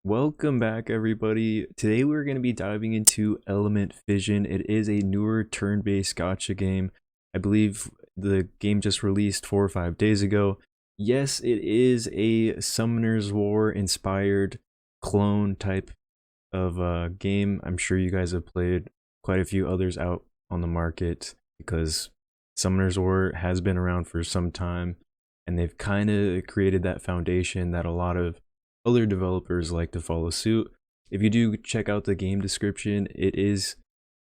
Welcome back, everybody. Today we're going to be diving into Element Fission. It is a newer turn-based gacha game. I believe the game just released 4 or 5 days ago. Yes, it is a Summoner's War inspired clone type of game. I'm sure you guys have played quite a few others out on the market because Summoner's War has been around for some time, and they've kind of created that foundation that a lot of other developers like to follow suit. If you do check out the game description, it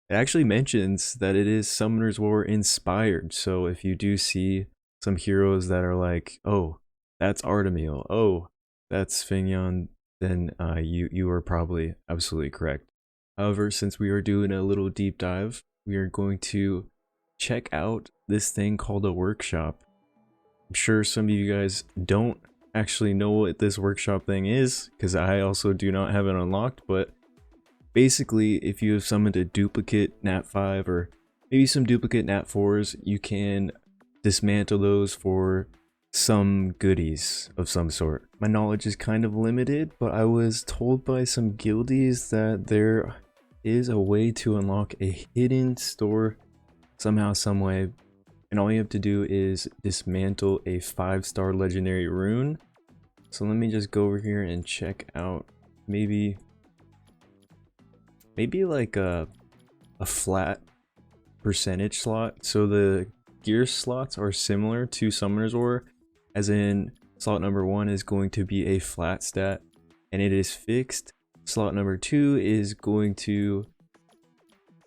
actually mentions that it is Summoner's War inspired. So if you do see some heroes that are like, oh, that's Artemil, oh, that's Fignon, then you are probably absolutely correct. However, since we are doing a little deep dive, we are going to check out this thing called a workshop. I'm sure some of you guys don't actually know what this workshop thing is, because I also do not have it unlocked, but basically if you have summoned a duplicate nat 5 or maybe some duplicate nat 4s, you can dismantle those for some goodies of some sort. My knowledge is kind of limited, but I was told by some guildies that there is a way to unlock a hidden store somehow, some way, and all you have to do is dismantle a 5-star legendary rune. So let me just go over here and check out maybe like a flat percentage slot. So the gear slots are similar to Summoner's War, as in slot number 1 is going to be a flat stat and it is fixed. Slot number 2 is going to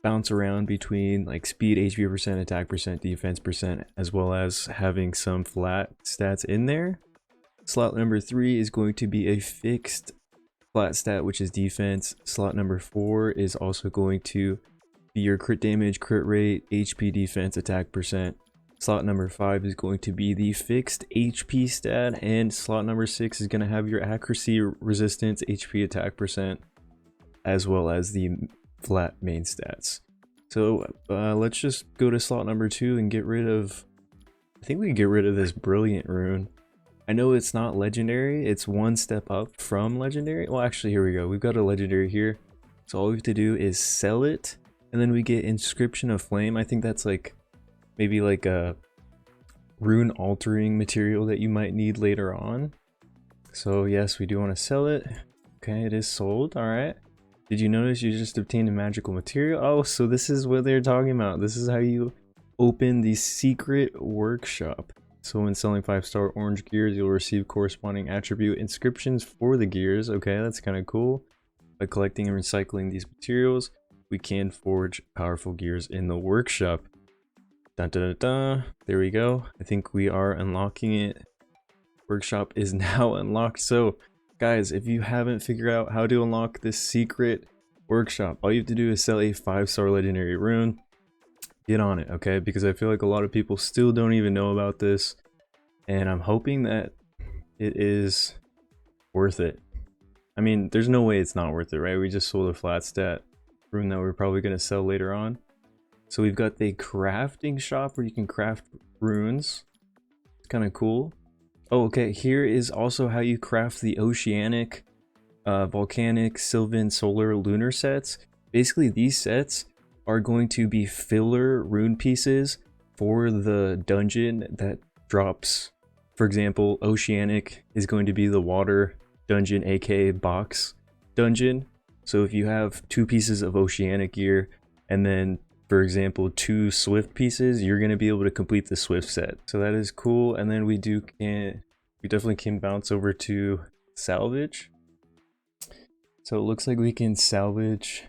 bounce around between like speed, HP percent, attack percent, defense percent, as well as having some flat stats in there. Slot number 3 is going to be a fixed flat stat, which is defense. Slot number 4 is also going to be your crit damage, crit rate, HP, defense, attack percent. Slot number 5 is going to be the fixed HP stat, and slot number 6 is going to have your accuracy, resistance, HP, attack percent, as well as the flat main stats. So let's just go to slot number 2 and get rid of, I think we can get rid of this brilliant rune. I know it's not legendary, it's one step up from legendary. Well, actually, here we go. We've got a legendary here. So all we have to do is sell it, and then we get Inscription of Flame. I think that's like maybe like a rune altering material that you might need later on. So yes, we do want to sell it. Okay, it is sold. All right. Did you notice you just obtained a magical material? Oh, so this is what they're talking about. This is how you open the secret workshop. So when selling 5-star orange gears, you'll receive corresponding attribute inscriptions for the gears. Okay, that's kind of cool. By collecting and recycling these materials, we can forge powerful gears in the workshop. Dun, dun, dun, dun. There we go. I think we are unlocking it. Workshop is now unlocked. So guys, if you haven't figured out how to unlock this secret workshop, all you have to do is sell a 5-star legendary rune. Get on it, okay? Because I feel like a lot of people still don't even know about this, and I'm hoping that it is worth it. I mean, there's no way it's not worth it, right? We just sold a flat stat rune that we're probably going to sell later on. So we've got the crafting shop where you can craft runes. It's kind of cool. Oh, okay, here is also how you craft the oceanic, volcanic, sylvan, solar, lunar sets. Basically, these sets are going to be filler rune pieces for the dungeon that drops. For example, oceanic is going to be the water dungeon, aka box dungeon. So if you have 2 pieces of oceanic gear and then, for example, 2 swift pieces, you're going to be able to complete the swift set. So that is cool. And then we definitely can bounce over to salvage. So it looks like we can salvage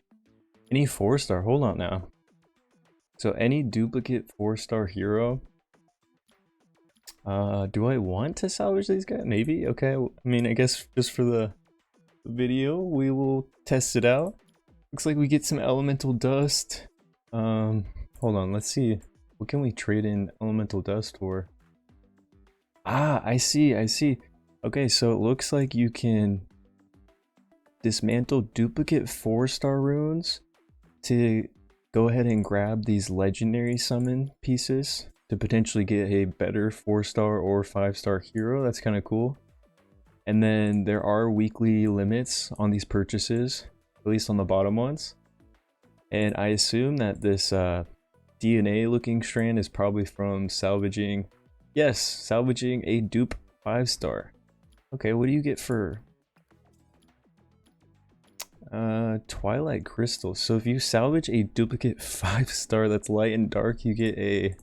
any 4-star. Hold on now. So any duplicate 4-star hero. Do I want to salvage these guys? Maybe. Okay. I mean, I guess just for the video, we will test it out. Looks like we get some elemental dust. Hold on. Let's see. What can we trade in elemental dust for? Ah, I see. Okay, so it looks like you can dismantle duplicate 4-star runes to go ahead and grab these legendary summon pieces to potentially get a better 4-star or 5-star hero. That's kind of cool. And then there are weekly limits on these purchases, at least on the bottom ones. And I assume that this DNA looking strand is probably from salvaging, yes, salvaging a dupe 5-star. Okay, what do you get for Twilight Crystal? So if you salvage a duplicate 5-star that's light and dark, you get a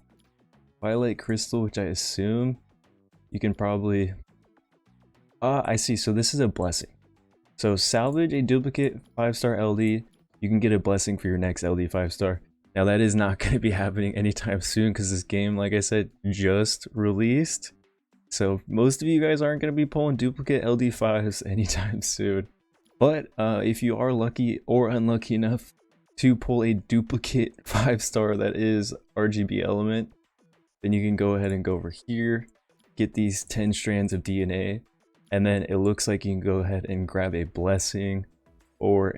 Twilight Crystal, which I assume you can probably... I see, so this is a blessing. So salvage a duplicate 5-star LD, you can get a blessing for your next LD 5-star. Now that is not going to be happening anytime soon because this game, like I said, just released. So most of you guys aren't going to be pulling duplicate LD5s anytime soon. But if you are lucky or unlucky enough to pull a duplicate 5-star that is RGB element, then you can go ahead and go over here, get these 10 strands of DNA, and then it looks like you can go ahead and grab a blessing or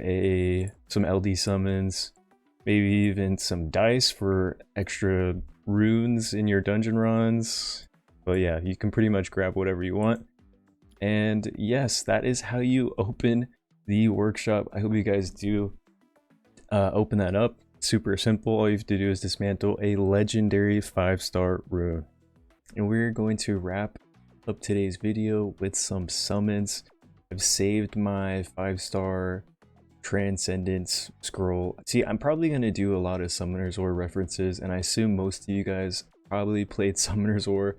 some LD summons, maybe even some dice for extra runes in your dungeon runs. But yeah, you can pretty much grab whatever you want. And yes, that is how you open the workshop. I hope you guys do open that up. Super simple. All you have to do is dismantle a legendary 5-star rune. And we're going to wrap up today's video with some summons. I've saved my 5-star Transcendence scroll. See, I'm probably going to do a lot of Summoner's War references, and I assume most of you guys probably played Summoner's War.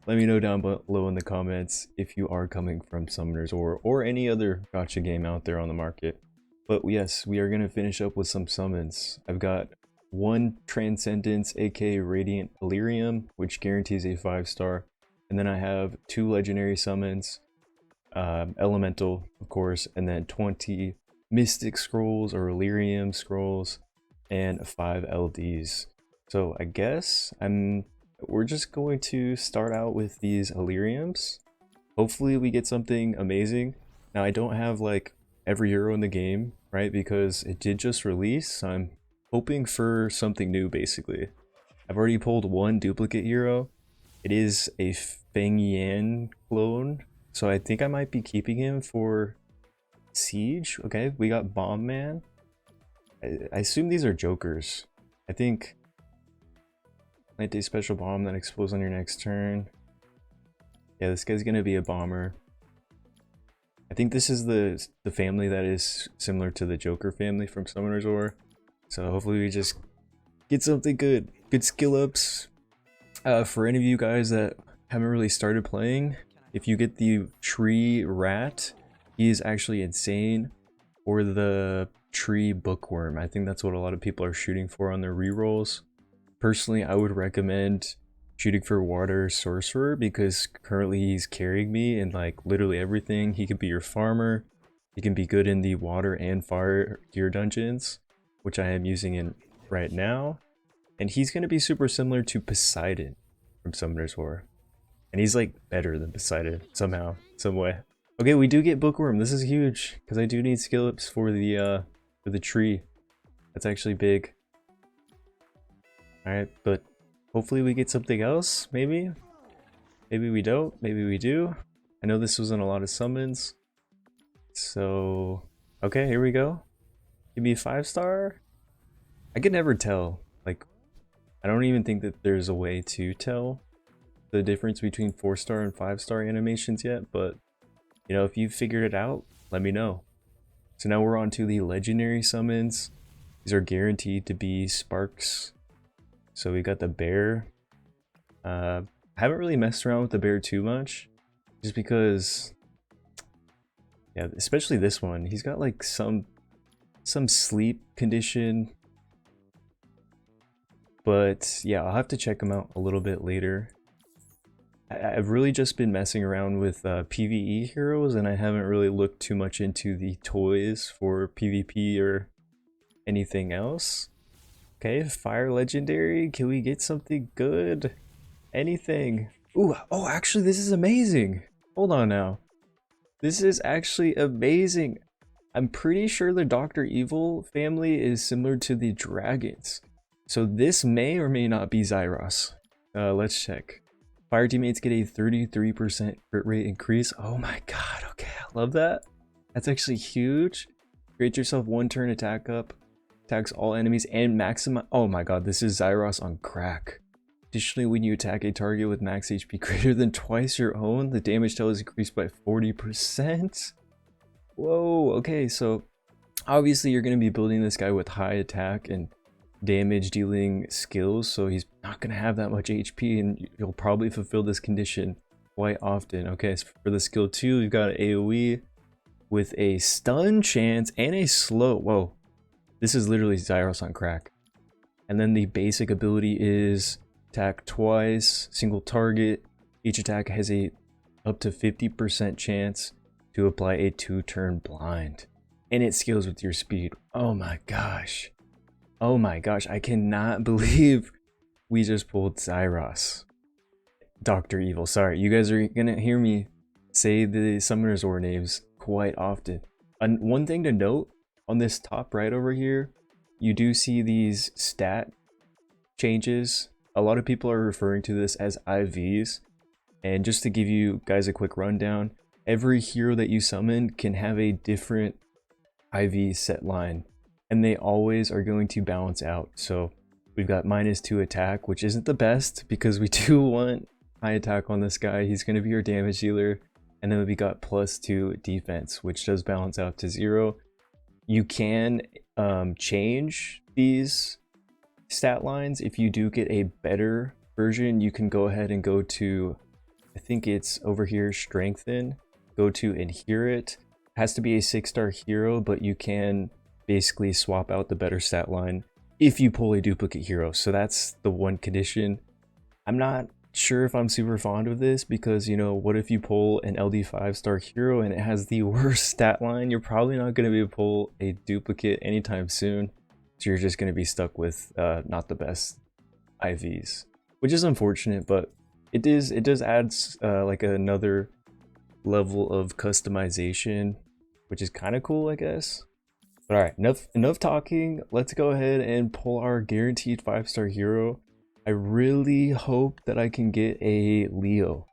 Let me know down below in the comments if you are coming from Summoner's War or any other gacha game out there on the market. But yes, we are going to finish up with some summons. I've got one Transcendence, aka Radiant Illyrium, which guarantees a 5-star. And then I have 2 legendary summons, Elemental, of course, and then 20 Mystic Scrolls or Illyrium Scrolls, and 5 LDs. So I guess we're just going to start out with these Illyriums. Hopefully we get something amazing. Now I don't have like every hero in the game, right? Because it did just release, so I'm hoping for something new basically. I've already pulled one duplicate hero. It is a Feng Yan clone, so I think I might be keeping him for Siege. Okay, we got Bomb Man. I assume these are jokers. I think Night Day Special Bomb that explodes on your next turn. Yeah, this guy's gonna be a bomber. I think this is the family that is similar to the Joker family from Summoner's War. So hopefully we just get something good. Good skill ups. For any of you guys that haven't really started playing, if you get the Tree Rat, he is actually insane. Or the Tree Bookworm. I think that's what a lot of people are shooting for on their rerolls. Personally, I would recommend shooting for Water Sorcerer because currently he's carrying me in like literally everything. He could be your farmer. He can be good in the water and fire gear dungeons, which I am using in right now. And he's going to be super similar to Poseidon from Summoner's War. And he's like better than Poseidon somehow, some way. Okay, we do get Bookworm. This is huge because I do need skill ups for the tree. That's actually big. All right, but hopefully we get something else. Maybe we don't. Maybe we do. I know this wasn't a lot of summons. So okay, here we go. Give me a 5-star. I could never tell. Like, I don't even think that there's a way to tell the difference between 4-star and 5-star animations yet, but you know, if you figured it out, let me know. So now we're on to the legendary summons. These are guaranteed to be sparks. So we got the bear. I haven't really messed around with the bear too much, just because, yeah, especially this one. He's got like some sleep condition. But yeah, I'll have to check him out a little bit later. I've really just been messing around with PvE heroes, and I haven't really looked too much into the toys for PvP or anything else. Okay, fire legendary. Can we get something good? Anything? Ooh, oh, actually, this is amazing. Hold on now. This is actually amazing. I'm pretty sure the Dr. Evil family is similar to the dragons. So this may or may not be Zyros. Let's check. Fire teammates get a 33% crit rate increase. Oh my god, okay, I love that. That's actually huge. Create yourself 1 turn attack up. Attacks all enemies and maximize. Oh my god, this is Zyros on crack. Additionally, when you attack a target with max HP greater than twice your own, the damage total is increased by 40%. Whoa, okay, so obviously you're going to be building this guy with high attack and damage dealing skills, so he's not going to have that much HP, and you'll probably fulfill this condition quite often. Okay, so for the skill 2, we've got AoE with a stun chance and a slow. Whoa, this is literally Zyros on crack. And then the basic ability is attack twice, single target. Each attack has a up to 50% chance to apply a 2-turn blind, and it scales with your speed. Oh my gosh. Oh my gosh, I cannot believe we just pulled Zyros. Dr. Evil, sorry, you guys are gonna hear me say the Summoner's War names quite often. And one thing to note, on this top right over here, you do see these stat changes. A lot of people are referring to this as IVs, and just to give you guys a quick rundown, every hero that you summon can have a different IV set line, and they always are going to balance out. So we've got -2 attack, which isn't the best because we do want high attack on this guy. He's going to be your damage dealer. And then we got +2 defense, which does balance out to 0. You can change these stat lines. If you do get a better version, you can go ahead and go to, I think it's over here, strengthen, go to inherit. It has to be a 6-star hero, but you can basically swap out the better stat line if you pull a duplicate hero. So that's the one condition. I'm not sure if I'm super fond of this because, you know, what if you pull an LD 5-star hero and it has the worst stat line? You're probably not going to be able to pull a duplicate anytime soon, so you're just going to be stuck with not the best IVs, which is unfortunate, but it does add like another level of customization, which is kind of cool, I guess. But all right, enough talking. Let's go ahead and pull our guaranteed 5-star hero. I really hope that I can get a Leo.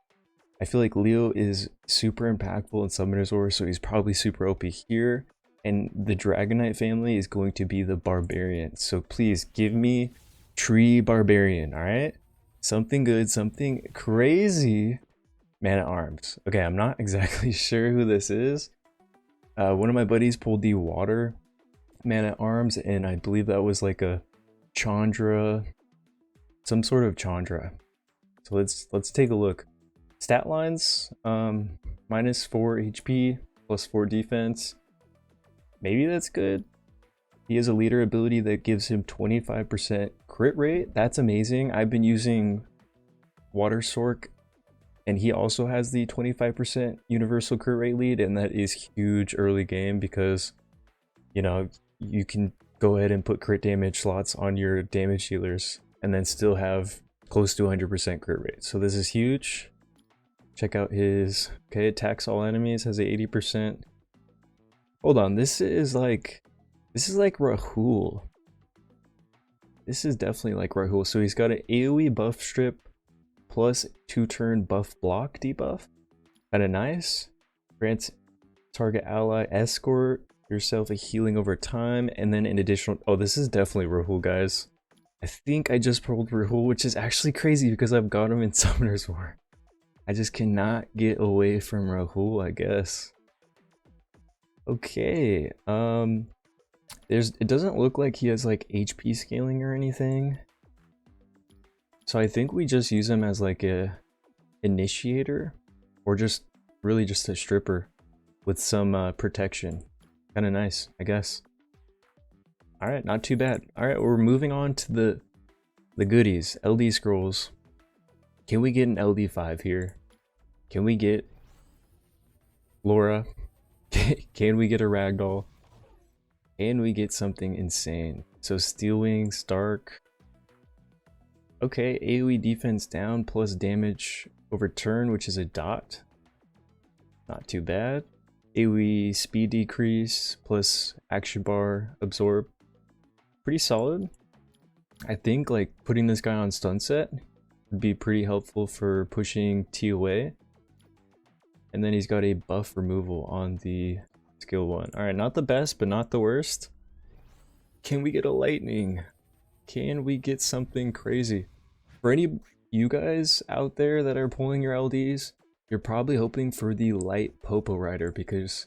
I feel like Leo is super impactful in Summoner's War, so he's probably super OP here. And the Dragonite family is going to be the Barbarian. So please give me Tree Barbarian, alright? Something good, something crazy. Man-at-Arms. Okay, I'm not exactly sure who this is. One of my buddies pulled the Water Man-at-Arms, and I believe that was like a Chandra, some sort of Chandra. So let's take a look. Stat lines, -4 HP, +4 defense. Maybe that's good. He has a leader ability that gives him 25% crit rate. That's amazing. I've been using Water Sork, and he also has the 25% universal crit rate lead, and that is huge early game because, you know, you can go ahead and put crit damage slots on your damage dealers and then still have close to 100% crit rate. So this is huge. Check out his, okay, attacks all enemies, has a 80%. Hold on, this is like Rahul. This is definitely like Rahul. So he's got an AoE buff strip plus 2-turn buff block debuff. Kinda nice. Grants target ally escort yourself a healing over time, and then an additional, oh, this is definitely Rahul, guys. I think I just pulled Rahul, which is actually crazy because I've got him in Summoner's War. I just cannot get away from Rahul, I guess. Okay, it doesn't look like he has like HP scaling or anything. So I think we just use him as like a initiator, or just really just a stripper with some protection. Kind of nice, I guess. All right, not too bad. All right, we're moving on to the goodies. LD scrolls. Can we get an LD5 here? Can we get Laura? Can we get a Ragdoll? Can we get something insane? So Steel Wing, Stark. Okay, AoE defense down plus damage over turn, which is a dot. Not too bad. AoE speed decrease plus action bar absorb. Pretty solid. I think like putting this guy on stun set would be pretty helpful for pushing T away. And then he's got a buff removal on the skill 1. Alright, not the best, but not the worst. Can we get a lightning? Can we get something crazy? For any you guys out there that are pulling your LDs, you're probably hoping for the light Popo Rider because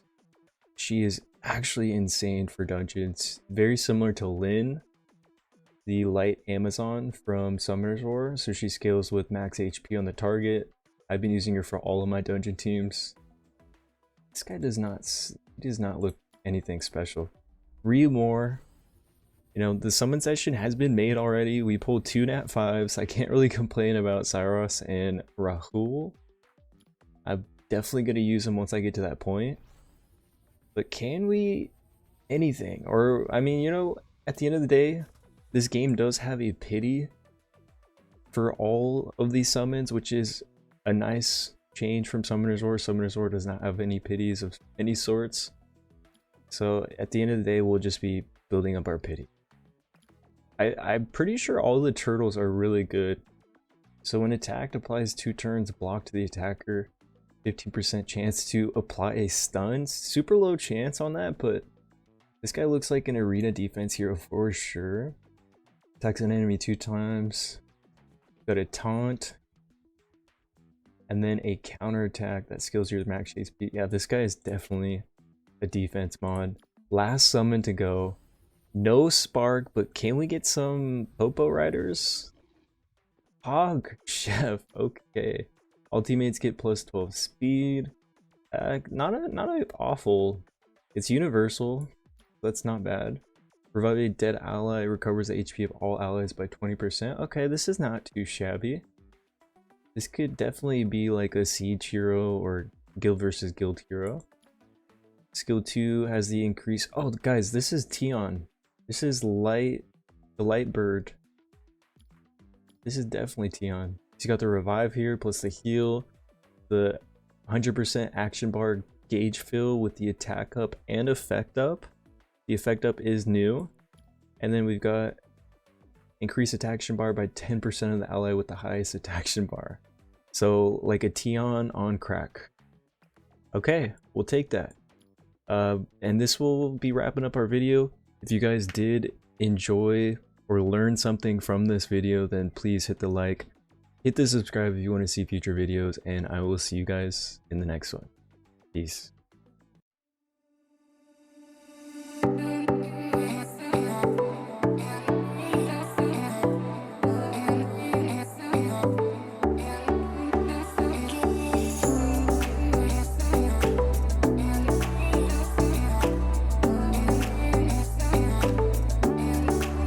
she is actually insane for dungeons. Very similar to Lynn, the light Amazon from Summoner's War. So she scales with max HP on the target. I've been using her for all of my dungeon teams. This guy does not look anything special. 3 more. You know, the summon session has been made already. We pulled 2 Nat 5s. I can't really complain about Cyros and Rahul. I'm definitely going to use them once I get to that point. But can we anything? Or, I mean, you know, at the end of the day, this game does have a pity for all of these summons, which is a nice change from Summoner's War. Summoner's War does not have any pities of any sorts. So at the end of the day, we'll just be building up our pity. I'm pretty sure all the turtles are really good. So when attacked applies 2 turns, block to the attacker, 15% chance to apply a stun. Super low chance on that, but this guy looks like an arena defense hero for sure. Attacks an enemy 2 times. Got a taunt. And then a counter attack that skills your max HP. Yeah, this guy is definitely a defense mod. Last summon to go. No spark, but can we get some Popo Riders? Hog Chef, okay. All teammates get plus 12 speed. Not a awful. It's universal. That's not bad. Revive a dead ally, recovers the HP of all allies by 20%. Okay, this is not too shabby. This could definitely be like a siege hero or guild versus guild hero. Skill 2 has the increase. Oh, guys, this is Tion. This is the light bird. This is definitely Tion. He's got the revive here, plus the heal, the 100% action bar gauge fill with the attack up and effect up. The effect up is new. And then we've got increase attack bar by 10% of the ally with the highest attack bar. So like a Tion on crack. Okay, we'll take that. And this will be wrapping up our video. If you guys did enjoy or learn something from this video, then please hit the like, hit the subscribe if you want to see future videos, and I will see you guys in the next one. Peace.